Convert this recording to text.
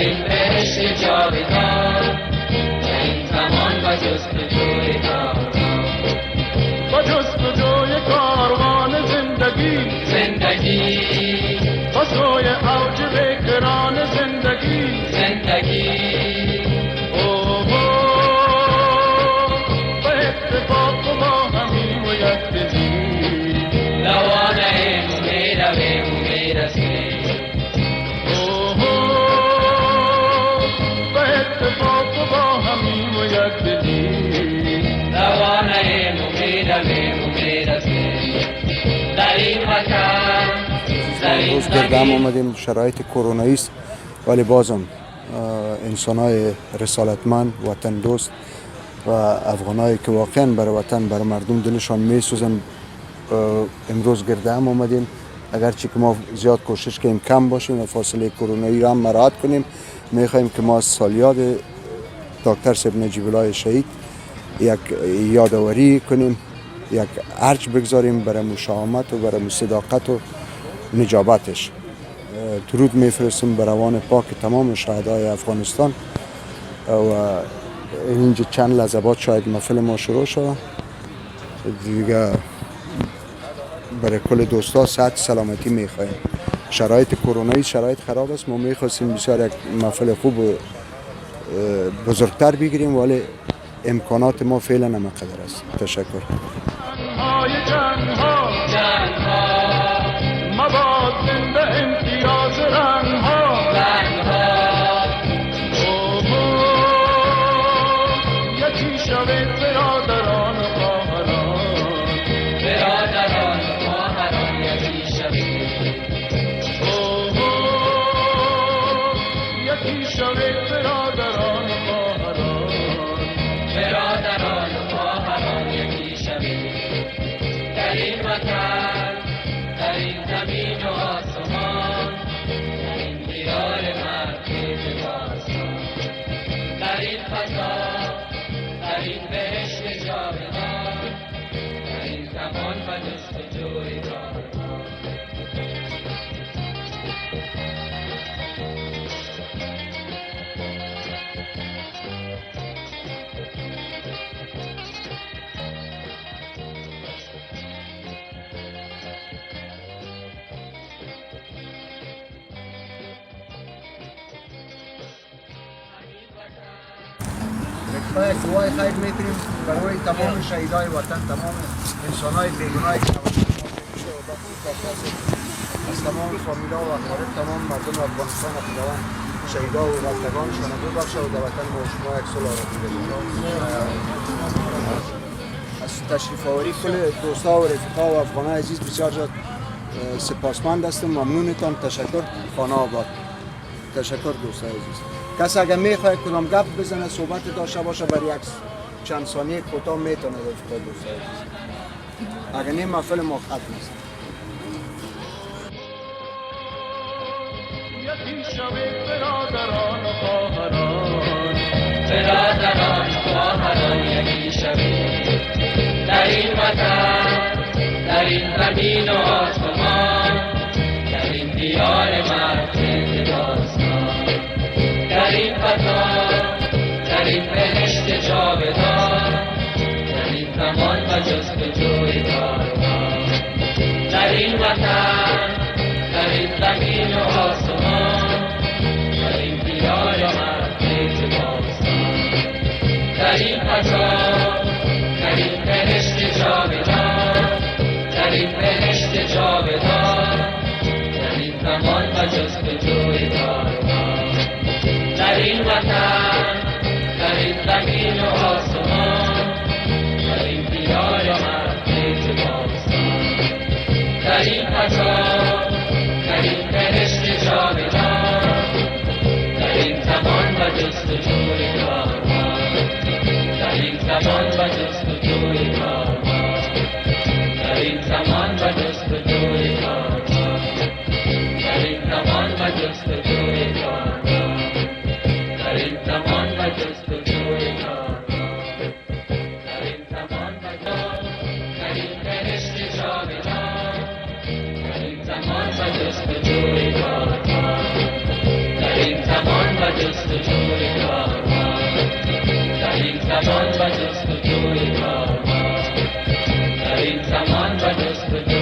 این بهشت جاودان، در این زمان و جستجوی کاروان، و جستجوی کاروان زندگی و سوی اوج بکران زندگی به اتفاق با همین و یک دلی روانه می رویم و می رسیم، به اتفاق با همین و یک دلی روانه می رویم و می رسیم در این وطن. روز گردم آمدیم، شرایط کرونایی است ولی بازم انسان‌های رسالتمند، وطن دوست و افغانایی که واقعا برای وطن، برای مردم دلشان میسوزن امروز گردم آمدیم. اگرچه که ما زیاد کوشش کنیم کم باشیم و فاصله کرونایی را هم مراعات کنیم، میخواهیم که ما سالیاد دکتر صاحب نجیب الله شهید یک یادآوری کنیم، یک ارج بگذاریم برای مشاهمت و برای صداقت و نجابتش. درود میفرستیم به روان پاک تمام شهدای افغانستان و اینجا چند لحظه بعد شاید محفل ما شروع شد دیگه. برای کل دوستا صحت سلامتی میخوایم. شرایط کرونایی شرایط خراب است، ما میخواستیم بسیار یک محفل خوب و بزرگتر بگیریم ولی امکانات ما فعلا نمقدر است. تشکر. مباد زنده امتیاز رنگها یکی شوید برادران و خواهران یکی شوید، یکی شوید برادران و خواهران یکی شوید در این وطن، در این زمین و آسمان، در این دیار مرکز باستان، در این فضا، در این بهشت جاودان، در این زمان و جستجوی کاروان. دعای خیر میکنیم برای تمام شهیدای وطن، تمام انسانای بیگناهی که از تمام فامیلا و اقارب، تمام مردم افغانستان و خداوند شهیدا و رفتگانشان رو ببخشه و در وطن ما و شما یک صلح آرزو می‌کنیم. از تشریف آوری کل دوستا و رفیقا و افغانای عزیز بسیار زیاد سپاسمند هستم. ممنونتان. تشکر. خانه آباد. تشکر دوستای عزیز. کسی اگر میخواد کدام گپ بزنه، صحبت داشته باشه، برای یک چند ثانیه کوتاه میتونه رفیقا دوستای عزیز. اگر نه محفل ما ختم است. یکی شوید برادران و خواهران، یکی شوید در این وطن، در این زمین و آسمان، در این دیار مرکز باستان، در این فضا، در این بهشت جاودان، در این زمان و جستجوی کاروان، در این وطن، در این زمین و آسمان، در این دیار مرکز باستان، در این فضا، در این بهشت جاودان، در این بهشت جاودان، در این زمان و جستجوی کاروان، در این وطن، در این زمین و آسمان، در این دیار مرکز باستان، در این فضا، در این بهشت جاودان، در این زمان و جستجوی کاروان، در این زمان و جستجوی کاروان، در این زمان و جستجوی کاروان، در این زمان و جستجوی کاروان، در این زمان و جستجوی کاروان، در این زمان و در این بهشت جاودان، در این زمان و جستجوی کاروان، در این زمان و جستجوی کاروان، در این زمان و جستجوی کاروان، در این زمان و جستجوی